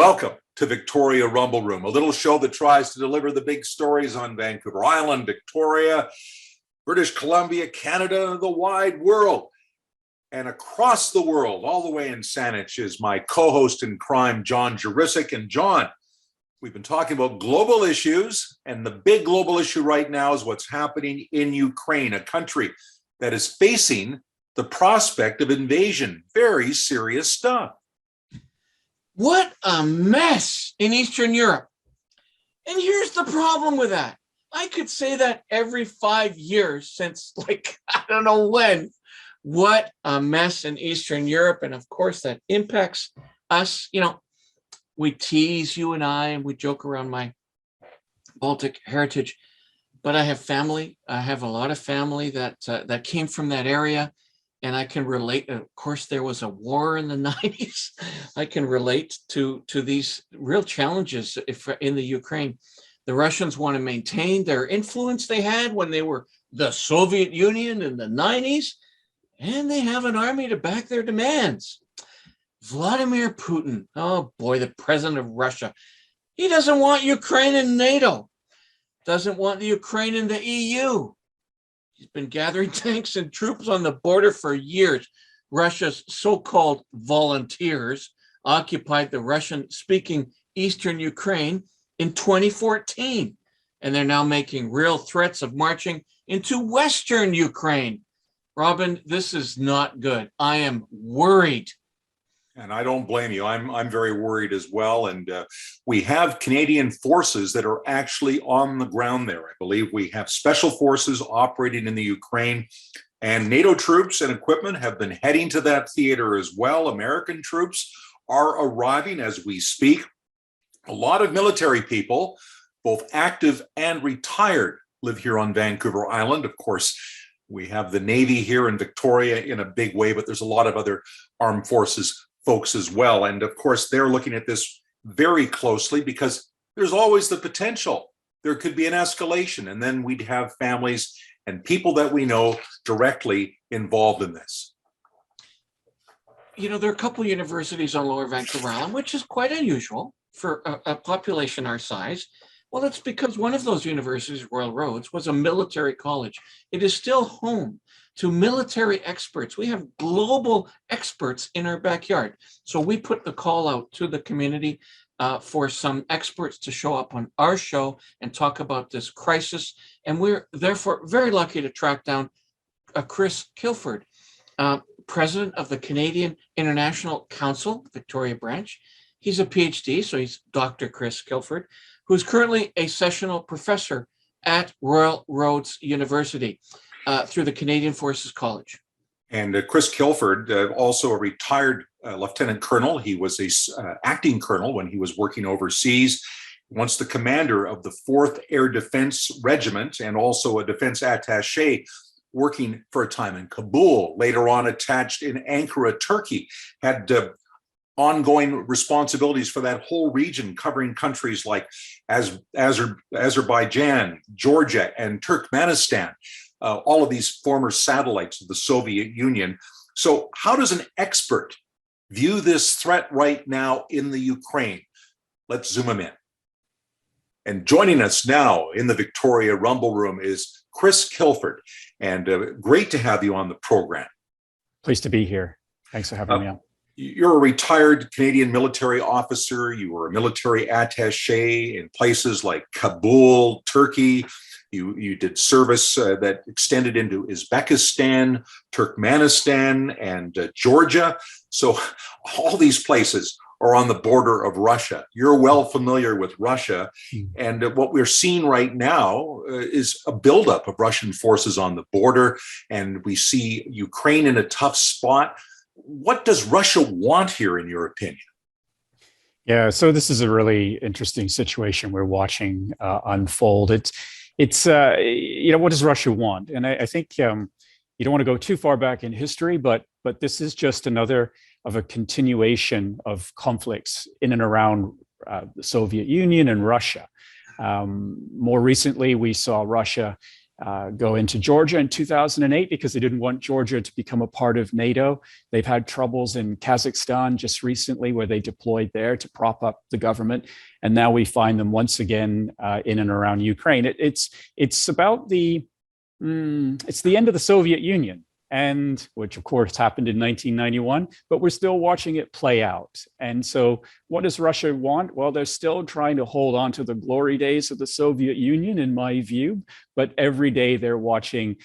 Welcome to Victoria Rumble Room, a little show that tries to deliver the big stories on Vancouver Island, Victoria, British Columbia, Canada, the wide world. And across the world, all the way in Saanich, is my co-host in crime, John Jurisic. And John, we've been talking about global issues, and the big global issue right now is what's happening in Ukraine, a country that is facing the prospect of invasion. Very serious stuff. What a mess in Eastern Europe. And here's the problem with that. I could say that every 5 years since, I don't know when. What a mess in Eastern Europe. And of course, that impacts us. You know, we tease, you and I, and we joke around my Baltic heritage. But I have family. I have a lot of family that came from that area. And I can relate. Of course, there was a war in the 90s. I can relate to these real challenges in the Ukraine. The Russians want to maintain their influence they had when they were the Soviet Union in the 90s. And they have an army to back their demands. Vladimir Putin, oh boy, the president of Russia. He doesn't want Ukraine in NATO. Doesn't want the Ukraine in the EU. He's been gathering tanks and troops on the border for years. Russia's so-called volunteers occupied the Russian-speaking eastern Ukraine in 2014, and they're now making real threats of marching into western Ukraine. Robin, this is not good. I am worried. And I don't blame you. I'm very worried as well. And we have Canadian forces that are actually on the ground there. I believe we have special forces operating in the Ukraine, and NATO troops and equipment have been heading to that theater as well. American troops are arriving as we speak. A lot of military people, both active and retired, live here on Vancouver Island. Of course, we have the Navy here in Victoria in a big way, but there's a lot of other armed forces folks as well. And of course, they're looking at this very closely because there's always the potential. There could be an escalation, and then we'd have families and people that we know directly involved in this. You know, there are a couple of universities on Lower Vancouver Island, which is quite unusual for a population our size. Well, it's because one of those universities, Royal Roads, was a military college. It is still home to military experts. We have global experts in our backyard. So we put the call out to the community for some experts to show up on our show and talk about this crisis. And we're therefore very lucky to track down Chris Kilford, president of the Canadian International Council, Victoria branch. He's a PhD, so he's Dr. Chris Kilford, who's currently a sessional professor at Royal Roads University through the Canadian Forces College. And Chris Kilford, also a retired lieutenant colonel. He was a acting colonel when he was working overseas, once the commander of the 4th Air Defense Regiment, and also a defense attaché working for a time in Kabul, later on attached in Ankara, Turkey, had ongoing responsibilities for that whole region, covering countries like Azerbaijan, Georgia, and Turkmenistan, all of these former satellites of the Soviet Union. So how does an expert view this threat right now in the Ukraine? Let's zoom him in. And joining us now in the Victoria Rumble Room is Chris Kilford. And great to have you on the program. Pleased to be here. Thanks for having me on. You're a retired Canadian military officer. You were a military attaché in places like Kabul, Turkey. You did service that extended into Uzbekistan, Turkmenistan, and Georgia. So all these places are on the border of Russia. You're well familiar with Russia. And what we're seeing right now is a buildup of Russian forces on the border. And we see Ukraine in a tough spot. What does Russia want here, in your opinion? Yeah, so this is a really interesting situation we're watching unfold. It's what does Russia want? And I think you don't want to go too far back in history, but this is just another of a continuation of conflicts in and around the Soviet Union and Russia. More recently, we saw Russia go into Georgia in 2008 because they didn't want Georgia to become a part of NATO. They've had troubles in Kazakhstan just recently where they deployed there to prop up the government. And now we find them once again in and around Ukraine. It's about it's the end of the Soviet Union, and which of course happened in 1991, but we're still watching it play out. And so what does Russia want? Well, they're still trying to hold on to the glory days of the Soviet Union, in my view, but every day they're watching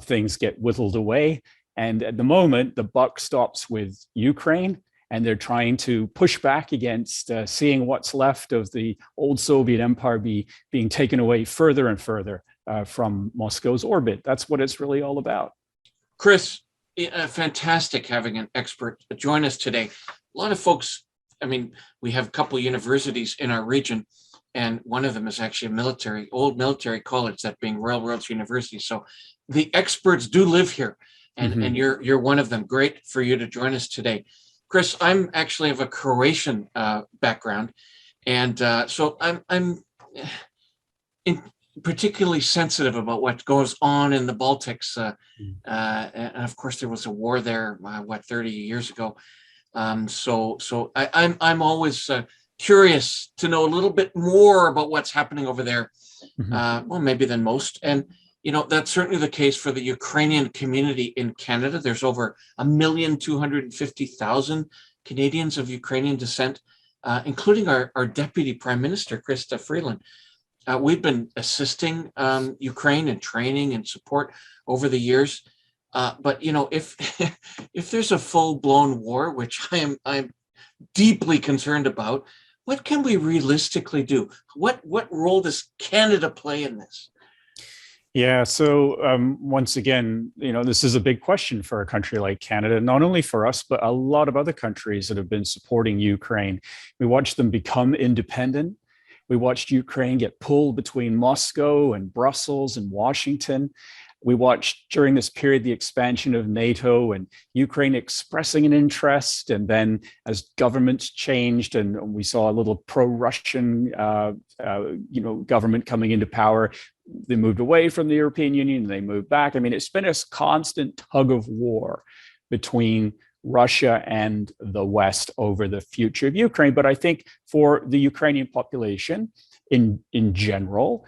things get whittled away. And at the moment, the buck stops with Ukraine, and they're trying to push back against seeing what's left of the old Soviet empire being taken away further and further from Moscow's orbit. That's what it's really all about. Chris, fantastic having an expert join us today. A lot of folks, I mean, we have a couple of universities in our region, and one of them is actually a old military college, that being Royal Roads University. So the experts do live here, and you're one of them. Great for you to join us today. Chris, I'm actually of a Croatian background, and so I'm particularly sensitive about what goes on in the Baltics. And of course, there was a war there, 30 years ago. So I'm always curious to know a little bit more about what's happening over there. Well, maybe than most. And, that's certainly the case for the Ukrainian community in Canada. There's over 1,250,000 Canadians of Ukrainian descent, including our Deputy Prime Minister, Krista Freeland. We've been assisting Ukraine in training and support over the years. But if if there's a full-blown war, which I'm deeply concerned about, what can we realistically do? What role does Canada play in this? Yeah, so once again, this is a big question for a country like Canada, not only for us, but a lot of other countries that have been supporting Ukraine. We watched them become independent. We watched Ukraine get pulled between Moscow and Brussels and Washington. We watched during this period the expansion of NATO and Ukraine expressing an interest. And then as governments changed and we saw a little pro-Russian government coming into power, they moved away from the European Union and they moved back. I mean, it's been a constant tug of war between Russia and the West over the future of Ukraine. But I think for the Ukrainian population in general,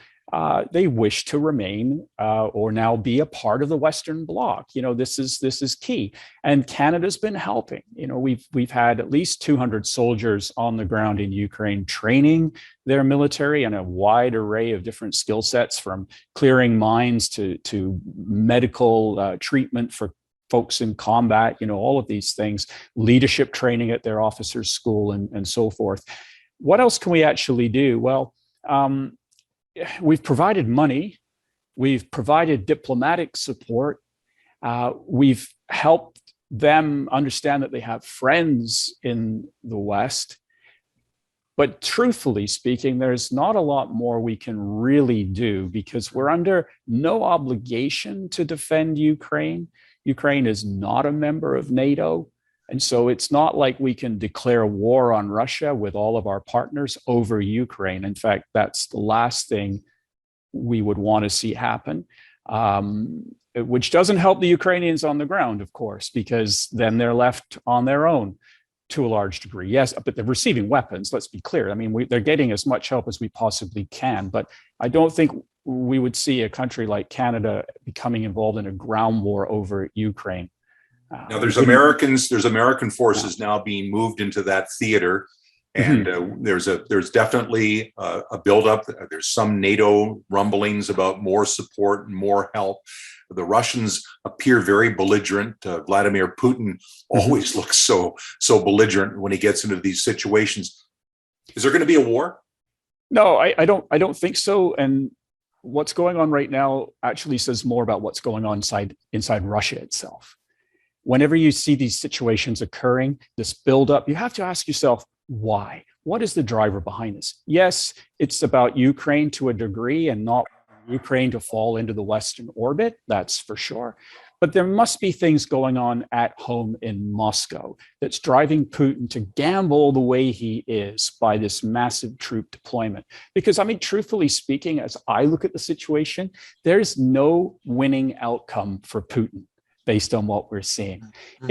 they wish to remain or now be a part of the Western Bloc. This is key, and Canada's been helping. We've had at least 200 soldiers on the ground in Ukraine training their military and a wide array of different skill sets, from clearing mines to medical treatment for folks in combat. All of these things, leadership training at their officers' school, and so forth. What else can we actually do? Well, we've provided money, we've provided diplomatic support, we've helped them understand that they have friends in the West. But truthfully speaking, there's not a lot more we can really do because we're under no obligation to defend Ukraine. Ukraine is not a member of NATO. And so it's not like we can declare war on Russia with all of our partners over Ukraine. In fact, that's the last thing we would want to see happen, which doesn't help the Ukrainians on the ground, of course, because then they're left on their own to a large degree. Yes, but they're receiving weapons, let's be clear. I mean, they're getting as much help as we possibly can, but I don't think we would see a country like Canada becoming involved in a ground war over Ukraine. Now there's American forces now being moved into that theater, and there's definitely a buildup. There's some NATO rumblings about more support and more help. The Russians appear very belligerent. Vladimir Putin always looks so belligerent when he gets into these situations. Is there going to be a war? No, I don't think so. And what's going on right now actually says more about what's going on inside Russia itself. Whenever you see these situations occurring, this buildup, you have to ask yourself, why? What is the driver behind this? Yes, it's about Ukraine to a degree and not Ukraine to fall into the Western orbit, that's for sure. But there must be things going on at home in Moscow that's driving Putin to gamble the way he is by this massive troop deployment. Because, I mean, truthfully speaking, as I look at the situation, there's no winning outcome for Putin based on what we're seeing. Mm-hmm.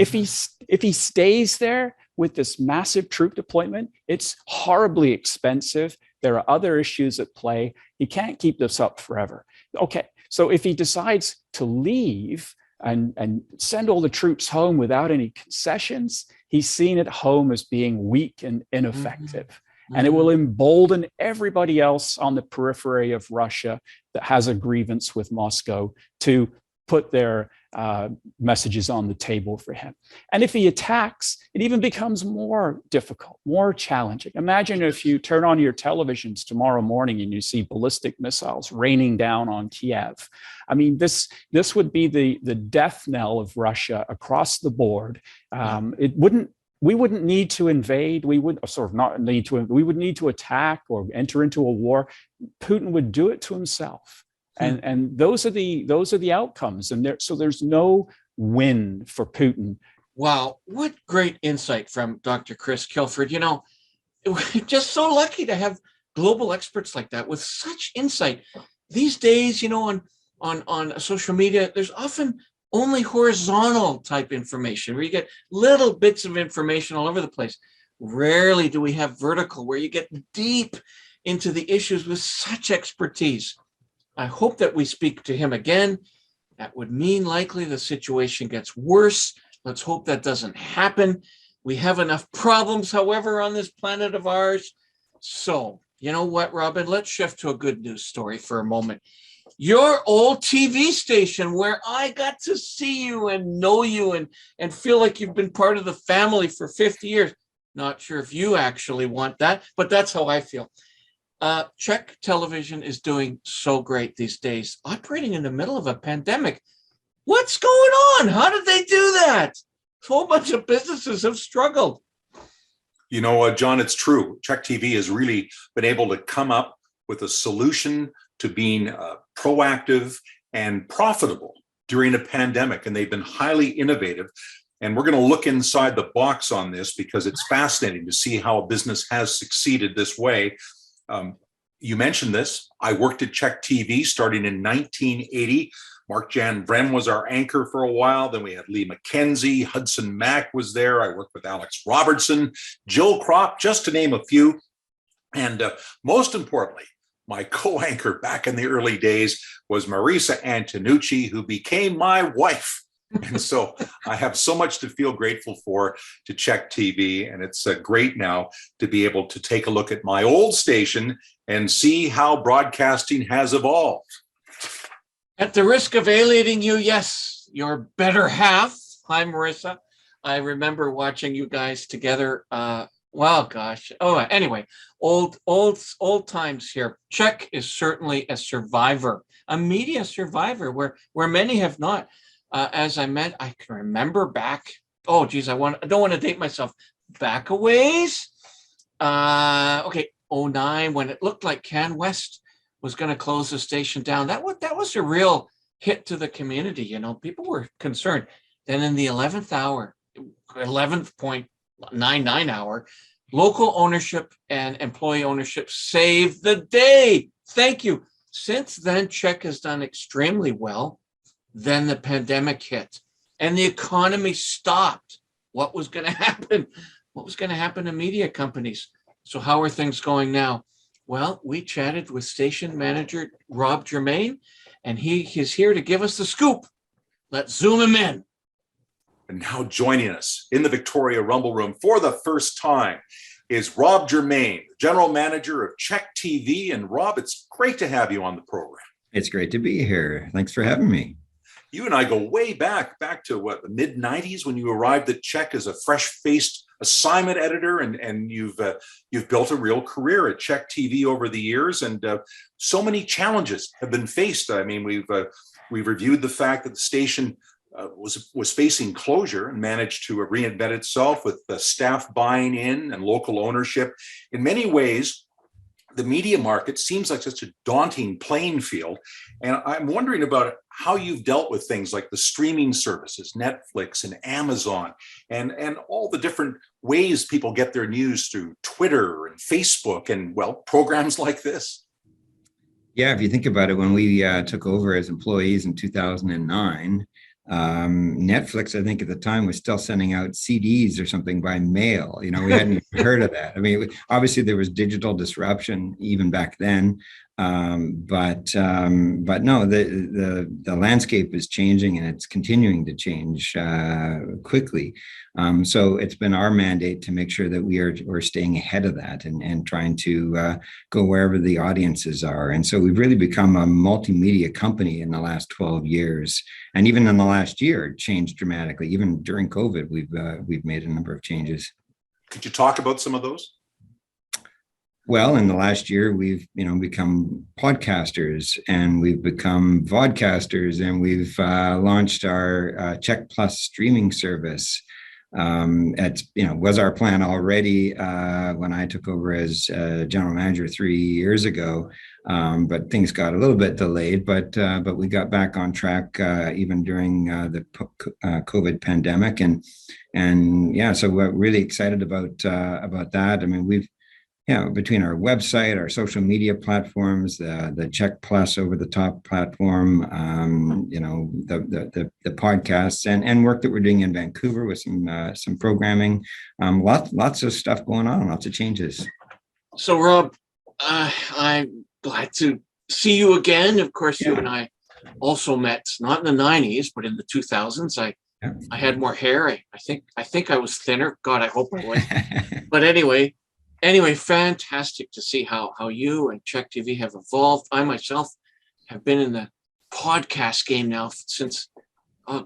If he stays there with this massive troop deployment, it's horribly expensive. There are other issues at play. He can't keep this up forever. Okay, so if he decides to leave and send all the troops home without any concessions, he's seen at home as being weak and ineffective. Mm-hmm. And it will embolden everybody else on the periphery of Russia that has a grievance with Moscow to put their messages on the table for him. And if he attacks, it even becomes more difficult, more challenging. Imagine if you turn on your televisions tomorrow morning and you see ballistic missiles raining down on Kiev. I mean, this would be the death knell of Russia across the board. We wouldn't need to invade. We would we would need to attack or enter into a war. Putin would do it to himself. And those are the outcomes. And so there's no win for Putin. Wow, what great insight from Dr. Chris Kilford. You know, we're just so lucky to have global experts like that with such insight. These days, you know, on social media, there's often only horizontal type information where you get little bits of information all over the place. Rarely do we have vertical where you get deep into the issues with such expertise. I hope that we speak to him again. That would mean likely the situation gets worse. Let's hope that doesn't happen. We have enough problems, however, on this planet of ours. So, you know what, Robin? Let's shift to a good news story for a moment. Your old TV station where I got to see you and know you and feel like you've been part of the family for 50 years. Not sure if you actually want that, but that's how I feel. CHEK television is doing so great these days, operating in the middle of a pandemic. What's going on? How did they do that? A whole bunch of businesses have struggled. You know, John, it's true. CHEK TV has really been able to come up with a solution to being proactive and profitable during a pandemic, and they've been highly innovative. And we're going to look inside the box on this because it's fascinating to see how a business has succeeded this way. You mentioned this. I worked at CHEK TV starting in 1980. Mark Jan Vrem was our anchor for a while. Then we had Lee McKenzie, Hudson Mack was there. I worked with Alex Robertson, Jill Kropp, just to name a few. And most importantly, my co-anchor back in the early days was Marisa Antonucci, who became my wife. And so I have so much to feel grateful for to CHEK TV. And it's great now to be able to take a look at my old station and see how broadcasting has evolved. At the risk of alienating you, yes, your better half. Hi, Marisa. I remember watching you guys together. Wow, gosh. Oh, anyway, old times here. CHEK is certainly a survivor, a media survivor, where many have not. As I meant, I can remember back. Oh, geez, I don't want to date myself. Back a ways. Okay, 2009, when it looked like Can West was going to close the station down. That was a real hit to the community. You know, people were concerned. Then in the 11th hour, 11.99 hour, local ownership and employee ownership saved the day. Thank you. Since then, CHEK has done extremely well. Then the pandemic hit and the economy stopped. What was going to happen? What was going to happen to media companies? So how are things going now? Well, we chatted with station manager Rob Germain, and he is here to give us the scoop. Let's zoom him in. And now joining us in the Victoria Rumble Room for the first time is Rob Germain, general manager of CHEK TV. And Rob, it's great to have you on the program. It's great to be here. Thanks for having me. You and I go way back to what, the mid 90s when you arrived at CHEK as a fresh-faced assignment editor, and you've built a real career at CHEK TV over the years, and so many challenges have been faced. I mean, we've reviewed the fact that the station was facing closure and managed to reinvent itself with the staff buying in and local ownership. In many ways, the media market seems like such a daunting playing field. And I'm wondering about how you've dealt with things like the streaming services, Netflix and Amazon, and all the different ways people get their news through Twitter and Facebook and, well, programs like this. Yeah, if you think about it, when we took over as employees in 2009, Netflix, I think at the time, was still sending out CDs or something by mail. You know, we hadn't heard of that. I mean, obviously there was digital disruption even back then, but no, the landscape is changing, and it's continuing to change quickly. So it's been our mandate to make sure that we're staying ahead of that and trying to go wherever the audiences are. And so we've really become a multimedia company in the last 12 years. And even in the last year, it changed dramatically. Even during COVID, we've made a number of changes. Could you talk about some of those? Well, in the last year, we've become podcasters, and we've become vodcasters, and we've launched our CHEK Plus streaming service. It was our plan already when I took over as general manager 3 years ago, but things got a little bit delayed. But we got back on track even during the COVID pandemic, and yeah, so we're really excited about that. I mean, we've between our website, our social media platforms, the CHEK Plus over the top platform, the podcasts and work that we're doing in Vancouver with some programming, lots of stuff going on, lots of changes. So, Rob, I'm glad to see you again. Of course, you and I also met not in the 90s, but in the 2000s. I had more hair. I think I was thinner. God, I hope I was. But anyway, fantastic to see how you and CHEK TV have evolved. I myself have been in the podcast game now since the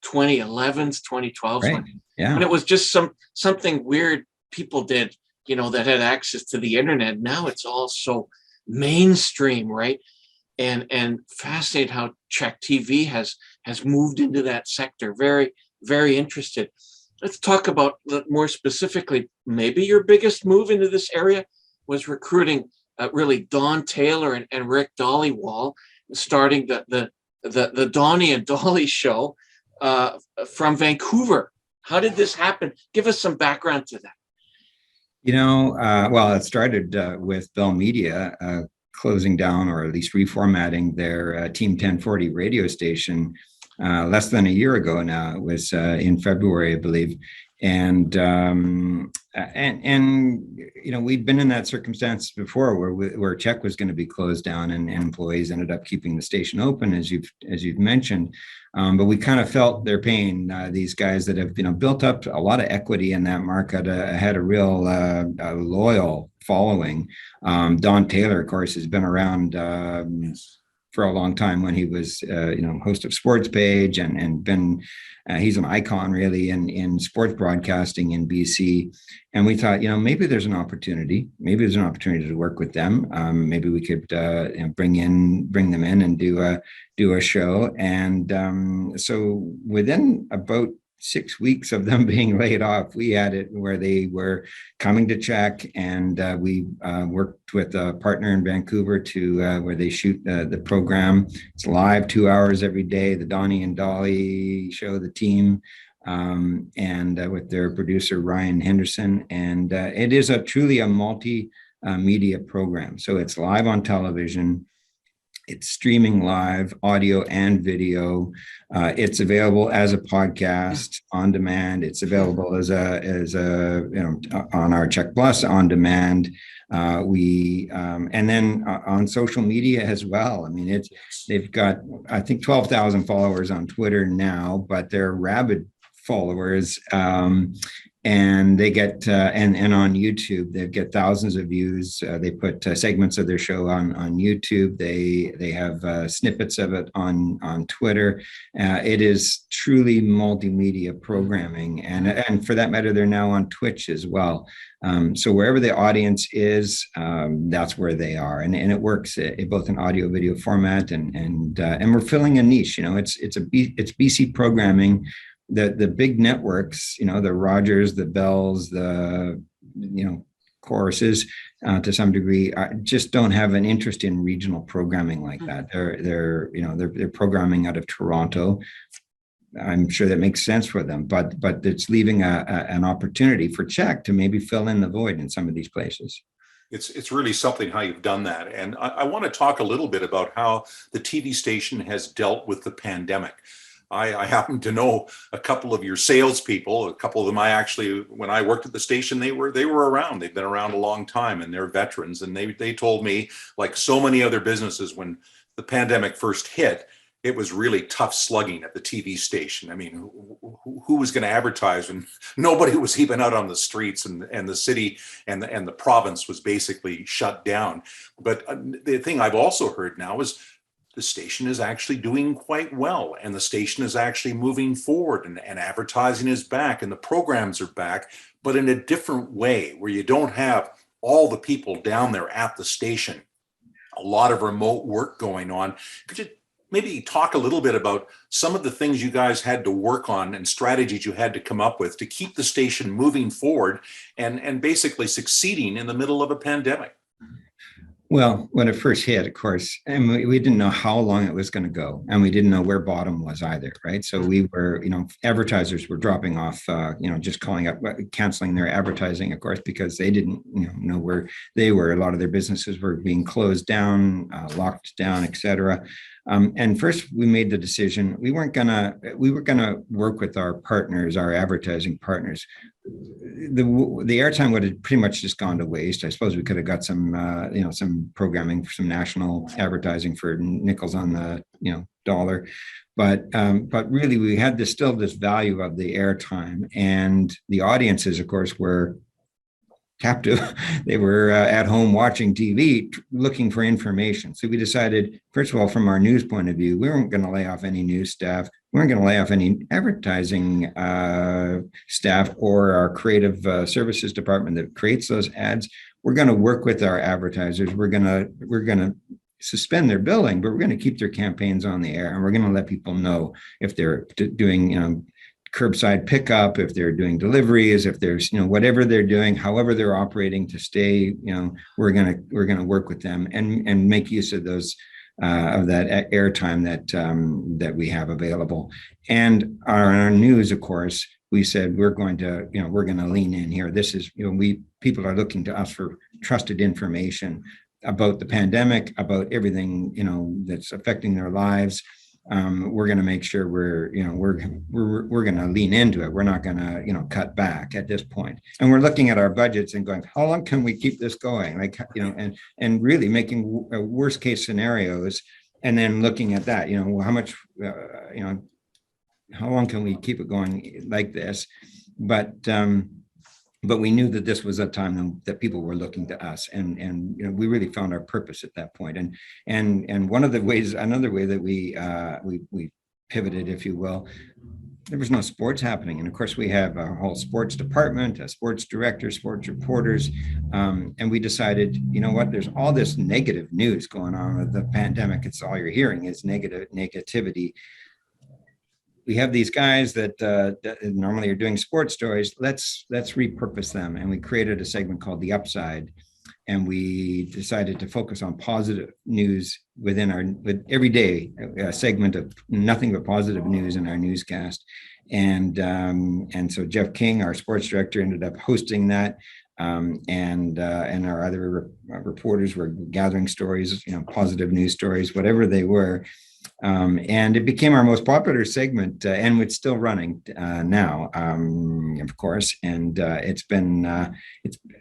2011s, 2012s. Right. When it was just something weird people did, that had access to the internet. Now it's all so mainstream, right? And fascinated how CHEK TV has moved into that sector. Very, very interested. Let's talk about more specifically, maybe your biggest move into this area was recruiting really Don Taylor and Rick Dollywall, starting the Donnie and Dolly show from Vancouver. How did this happen? Give us some background to that. Well, it started with Bell Media closing down, or at least reformatting their Team 1040 radio station less than a year ago now. It was in February, I believe. And we'd been in that circumstance before where CHEK was going to be closed down, and employees ended up keeping the station open, as you've mentioned. But we kind of felt their pain. These guys that have built up a lot of equity in that market had a real loyal following. Don Taylor, of course, has been around for a long time when he was, host of Sports Page and been, he's an icon really in sports broadcasting in BC. And we thought, maybe there's an opportunity. Maybe there's an opportunity to work with them. Maybe we could bring them in and do a show. And so within about 6 weeks of them being laid off, we had it where they were coming to CHEK, and we worked with a partner in Vancouver to where they shoot the program. It's live 2 hours every day, the Donnie and Dolly show, the team, and with their producer Ryan Henderson. And it is truly a multi-media program. So it's live on television. It's streaming live, audio and video. It's available as a podcast on demand. It's available as on our CHEK Plus on demand. And then on social media as well. I mean, they've got, I think, 12,000 followers on Twitter now, but they're rabid followers. And they get and on YouTube they get thousands of views. They put segments of their show on YouTube. They have snippets of it on Twitter. It is truly multimedia programming, and for that matter, they're now on Twitch as well. So wherever the audience is, that's where they are, and it works both in audio video format, and we're filling a niche. It's BC programming. The big networks, the Rogers, the Bells, the courses to some degree just don't have an interest in regional programming like that. They're programming out of Toronto. I'm sure that makes sense for them, but it's leaving an opportunity for CHEK to maybe fill in the void in some of these places. It's really something how you've done that. And I want to talk a little bit about how the TV station has dealt with the pandemic. I happen to know a couple of your salespeople. A couple of them when I worked at the station, they were around. They've been around a long time, and they're veterans. And they told me, like so many other businesses, when the pandemic first hit, it was really tough slugging at the TV station. I mean, who was going to advertise when nobody was even out on the streets, and the city and the province was basically shut down? But the thing I've also heard now is the station is actually doing quite well, and the station is actually moving forward, and advertising is back, and the programs are back, but in a different way, where you don't have all the people down there at the station. A lot of remote work going on. Could you maybe talk a little bit about some of the things you guys had to work on and strategies you had to come up with to keep the station moving forward and basically succeeding in the middle of a pandemic? Well, when it first hit, of course, and we didn't know how long it was going to go, and we didn't know where bottom was either, right? So we were, advertisers were dropping off, just calling up, canceling their advertising, of course, because they didn't, know where they were. A lot of their businesses were being closed down, locked down, etc. And first, we made the decision we were gonna work with our partners, our advertising partners. The airtime would have pretty much just gone to waste. I suppose we could have got some, some programming for some national advertising for nickels on the, dollar, but really we had this value of the airtime, and the audiences, of course, were captive. They were at home watching TV, looking for information. So we decided, first of all, from our news point of view, we weren't going to lay off any news staff. We weren't going to lay off any advertising staff or our creative services department that creates those ads. We're going to work with our advertisers. We're going to suspend their billing, but we're going to keep their campaigns on the air, and we're going to let people know if they're doing, curbside pickup, if they're doing deliveries, if there's, whatever they're doing, however they're operating to stay, we're going to work with them and make use of those of that airtime that we have available. And our news, of course, we said we're going to lean in here. This is, people are looking to us for trusted information about the pandemic, about everything, that's affecting their lives. We're going to make sure we're going to lean into it. We're not going to, cut back at this point. And we're looking at our budgets and going, how long can we keep this going? And really making worst case scenarios, and then looking at that, how much, how long can we keep it going like this? But we knew that this was a time that people were looking to us, and we really found our purpose at that point. And one of the ways, another way that we pivoted, if you will, there was no sports happening, and of course we have a whole sports department, a sports director, sports reporters, and we decided, what? There's all this negative news going on with the pandemic. It's all you're hearing is negativity. We have these guys that normally are doing sports stories. Let's repurpose them. And we created a segment called The Upside. And we decided to focus on positive news with every day, a segment of nothing but positive news in our newscast. And so Jeff King, our sports director, ended up hosting that. And our other reporters were gathering stories, positive news stories, whatever they were. And it became our most popular segment, and it's still running now, of course. And it's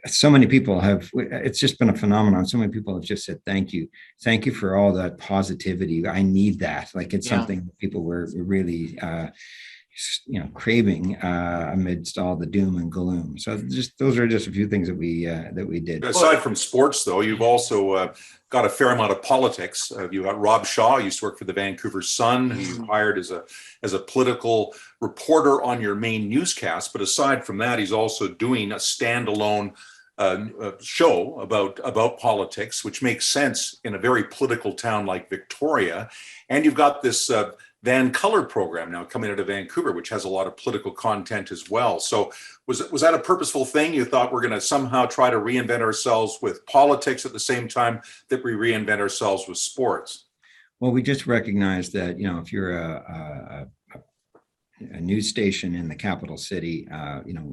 so many people it's just been a phenomenon. So many people have just said, thank you for all that positivity. I need that. Like, it's something that people were really, craving amidst all the doom and gloom. So those are just a few things that we did. Aside from sports, though, you've also got a fair amount of politics. You got Rob Shaw, used to work for the Vancouver Sun, who you hired as a political reporter on your main newscast. But aside from that, he's also doing a standalone show about politics, which makes sense in a very political town like Victoria. And you've got this Van Color program now coming out of Vancouver, which has a lot of political content as well. So was that a purposeful thing? You thought we're going to somehow try to reinvent ourselves with politics at the same time that we reinvent ourselves with sports? Well, we just recognize that, if you're a news station in the capital city,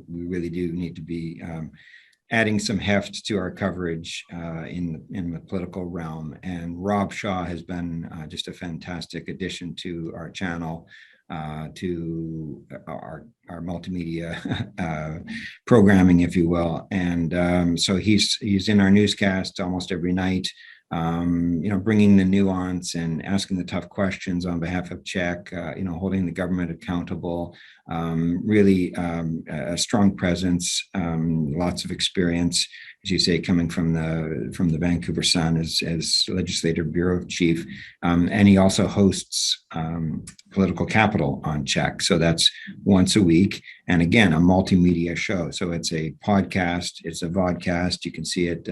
we really do need to be adding some heft to our coverage in the political realm. And Rob Shaw has been just a fantastic addition to our channel, to our multimedia programming, if you will. And so he's in our newscast almost every night. Bringing the nuance and asking the tough questions on behalf of CHEK, holding the government accountable, really a strong presence, lots of experience, as you say, coming from the Vancouver Sun as legislative bureau chief. And he also hosts Political Capital on CHEK. So that's once a week. And again, a multimedia show. So it's a podcast, it's a vodcast. You can see it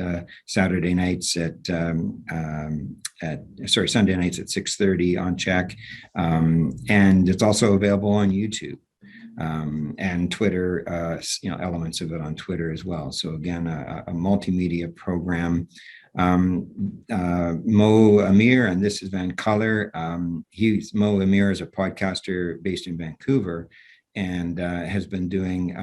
Sunday nights at 6:30 on CHEK. And it's also available on YouTube. And Twitter, elements of it on Twitter as well. So again, a multimedia program. Mo Amir, and this is Van Color. Mo Amir is a podcaster based in Vancouver, and has been doing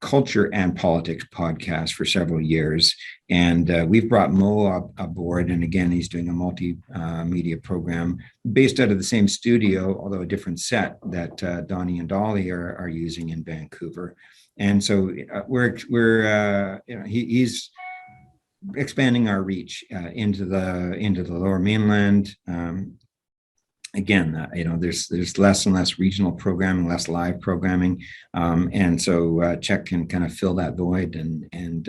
culture and politics podcast for several years. And we've brought Mo aboard, and again, he's doing a multimedia program based out of the same studio, although a different set that Donnie and Dolly are using in Vancouver. And so he's expanding our reach into the Lower Mainland. Again, there's less and less regional programming, less live programming, and so CHEK can kind of fill that void and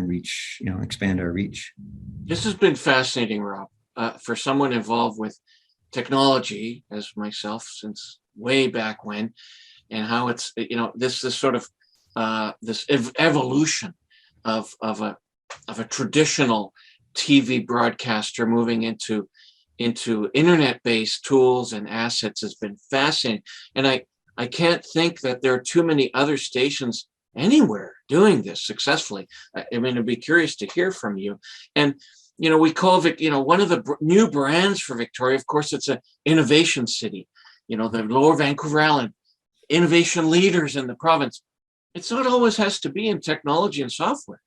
reach, expand our reach. This has been fascinating, Rob, for someone involved with technology, as myself, since way back when, and how it's this sort of this evolution of a traditional TV broadcaster moving into internet-based tools and assets has been fascinating. And I can't think that there are too many other stations anywhere doing this successfully. I mean, I'd be curious to hear from you. And, we call it, one of the new brands for Victoria, of course, it's an innovation city. The Lower Vancouver Island, innovation leaders in the province. It's not always has to be in technology and software.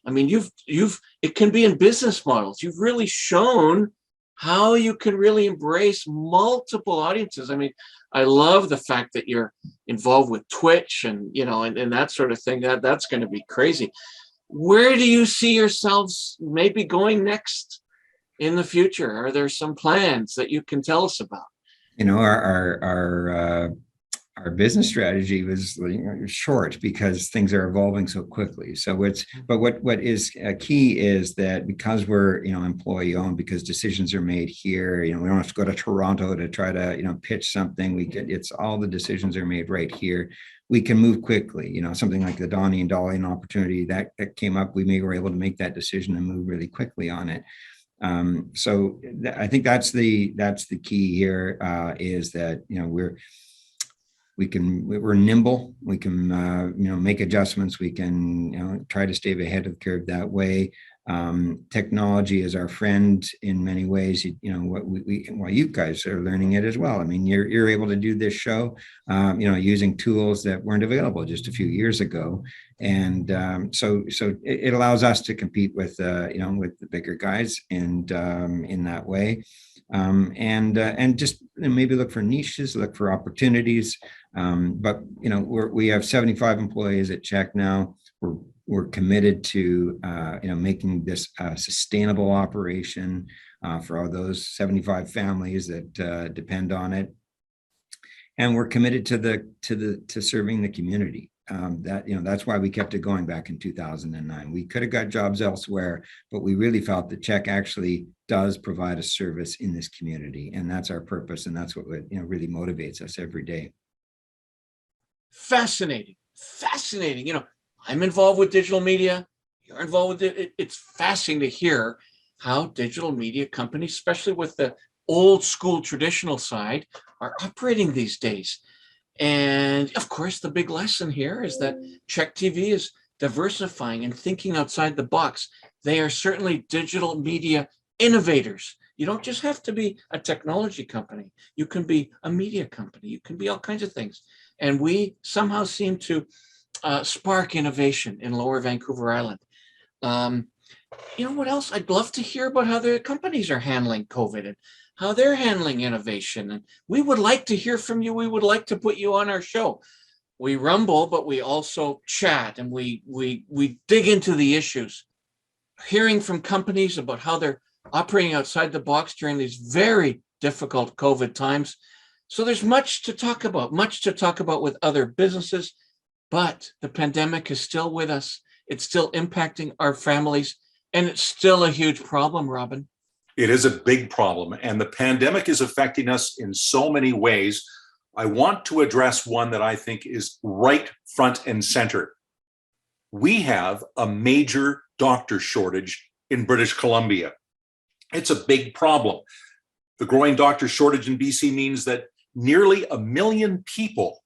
I mean, it can be in business models. You've really shown how you can really embrace multiple audiences. I mean, I love the fact that you're involved with Twitch and that sort of thing. That's going to be crazy. Where do you see yourselves maybe going next in the future? Are there some plans that you can tell us about? Our business strategy was short because things are evolving so quickly. So what is key is that because we're employee owned, because decisions are made here, we don't have to go to Toronto to try to pitch something. It's all the decisions are made right here. We can move quickly. Something like the Donnie and Dolly opportunity that came up, we were able to make that decision and move really quickly on it. So I think that's the key here, is that we're nimble. We can make adjustments. We can try to stay ahead of the curve that way. Technology is our friend in many ways. You guys are learning it as well. I mean, you're able to do this show, using tools that weren't available just a few years ago, and so it allows us to compete with with the bigger guys, and in that way, and just maybe look for niches, look for opportunities. But we have 75 employees at CHEK now. We're committed to making this a sustainable operation for all those 75 families that depend on it, and we're committed to serving the community. That's why we kept it going back in 2009. We could have got jobs elsewhere, but we really felt that CHEK actually does provide a service in this community, and that's our purpose, and that's what really motivates us every day. Fascinating. I'm involved with digital media. You're involved with it. It's fascinating to hear how digital media companies, especially with the old school traditional side are operating these days. And of course, the big lesson here is that CHEK TV is diversifying and thinking outside the box. They are certainly digital media innovators. You don't just have to be a technology company. You can be a media company. You can be all kinds of things. And we somehow seem to spark innovation in Lower Vancouver Island. You know what else? I'd love to hear about how their companies are handling COVID and how they're handling innovation. And we would like to hear from you. We would like to put you on our show. We rumble, but we also chat and we dig into the issues. Hearing from companies about how they're operating outside the box during these very difficult COVID times. So there's much to talk about with other businesses, but the pandemic is still with us. It's still impacting our families, and it's still a huge problem, Robin. It is a big problem, and the pandemic is affecting us in so many ways. I want to address one that I think is right front and center. We have a major doctor shortage in British Columbia. It's a big problem. The growing doctor shortage in BC means that nearly 1 million people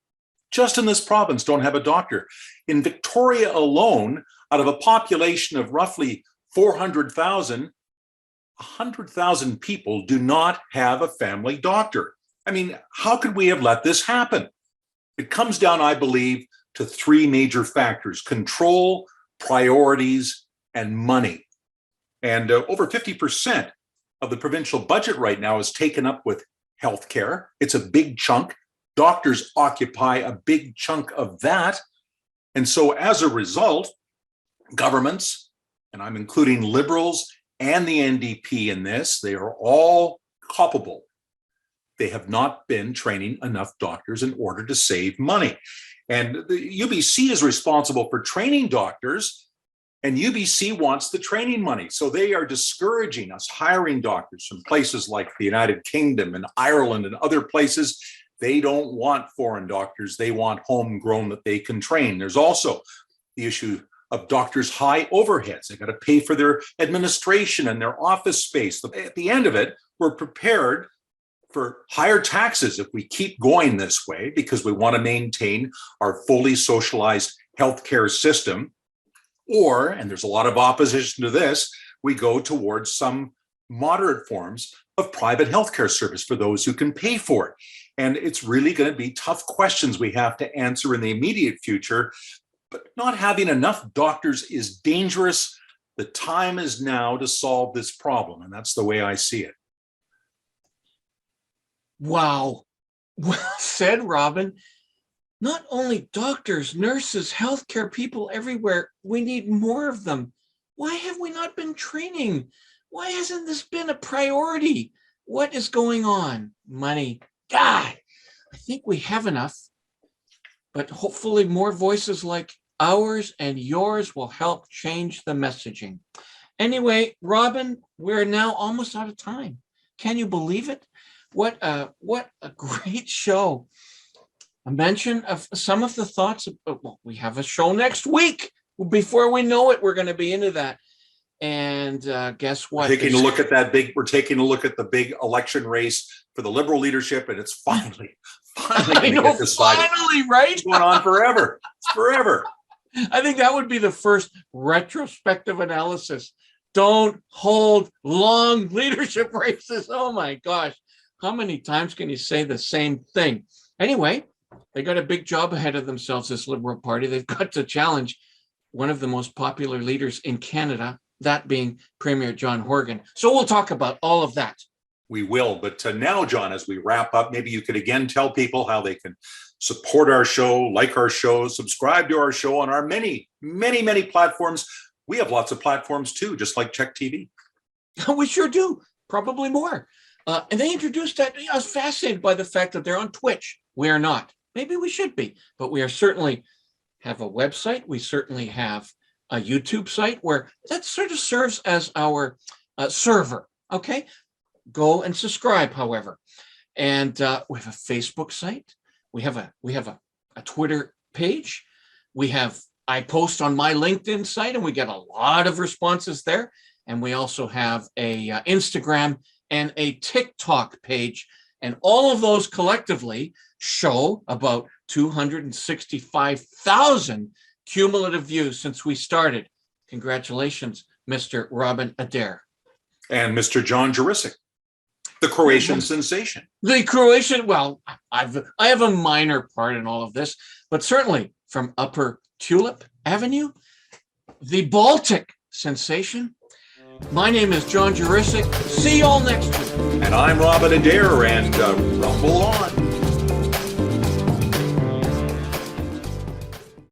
just in this province don't have a doctor. In Victoria alone, out of a population of roughly 400,000, 100,000 people do not have a family doctor. I mean, how could we have let this happen? It comes down, I believe, to 3 major factors: control, priorities, and money. And over 50% of the provincial budget right now is taken up with healthcare. It's a big chunk. Doctors occupy a big chunk of that. And so as a result, governments, and I'm including Liberals and the NDP in this, they are all culpable. They have not been training enough doctors in order to save money. And the UBC is responsible for training doctors, and UBC wants the training money. So they are discouraging us hiring doctors from places like the United Kingdom and Ireland and other places. They don't want foreign doctors. They want homegrown that they can train. There's also the issue of doctors' high overheads. They got to pay for their administration and their office space. At the end of it, we're prepared for higher taxes if we keep going this way, because we want to maintain our fully socialized healthcare system. Or, and there's a lot of opposition to this, we go towards some moderate forms of private healthcare service for those who can pay for it. And it's really going to be tough questions we have to answer in the immediate future. But not having enough doctors is dangerous. The time is now to solve this problem, and that's the way I see it. Wow. Well said, Robin. Not only doctors, nurses, healthcare people everywhere, we need more of them. Why have we not been training? Why hasn't this been a priority? What is going on? Money. God, I think we have enough, but hopefully more voices like ours and yours will help change the messaging. Anyway, Robin, we're now almost out of time. Can you believe it? What a great show. A mention of some of the thoughts. Well, we have a show next week. Before we know it, we're going to be into that. And guess what? We're taking a look at the big election race for the Liberal leadership, and it's finally going to get decided. Finally, right? It's going on forever. It's forever. I think that would be the first retrospective analysis. Don't hold long leadership races. Oh my gosh. How many times can you say the same thing? Anyway, they got a big job ahead of themselves, this Liberal Party. They've got to challenge one of the most popular leaders in Canada, that being Premier John Horgan. So we'll talk about all of that. We will. But now, John, as we wrap up, maybe you could again tell people how they can support our show, like our show, subscribe to our show on our many, many, many platforms. We have lots of platforms too, just like CHEK TV. We sure do. Probably more. And they introduced that. I was fascinated by the fact that they're on Twitch. We are not. Maybe we should be, but we are certainly have a website. We certainly have a YouTube site where that sort of serves as our server. Okay. Go and subscribe, however. And we have a Facebook site. We have a Twitter page. I post on my LinkedIn site, and we get a lot of responses there. And we also have a Instagram and a TikTok page. And all of those collectively show about 265,000 cumulative views since we started. Congratulations, Mr. Robin Adair. And Mr. John Jurisic, the Croatian sensation. The Croatian, well, I have a minor part in all of this, but certainly from Upper Tulip Avenue, the Baltic sensation. My name is John Jurisic. See you all next week. And I'm Robin Adair, and well,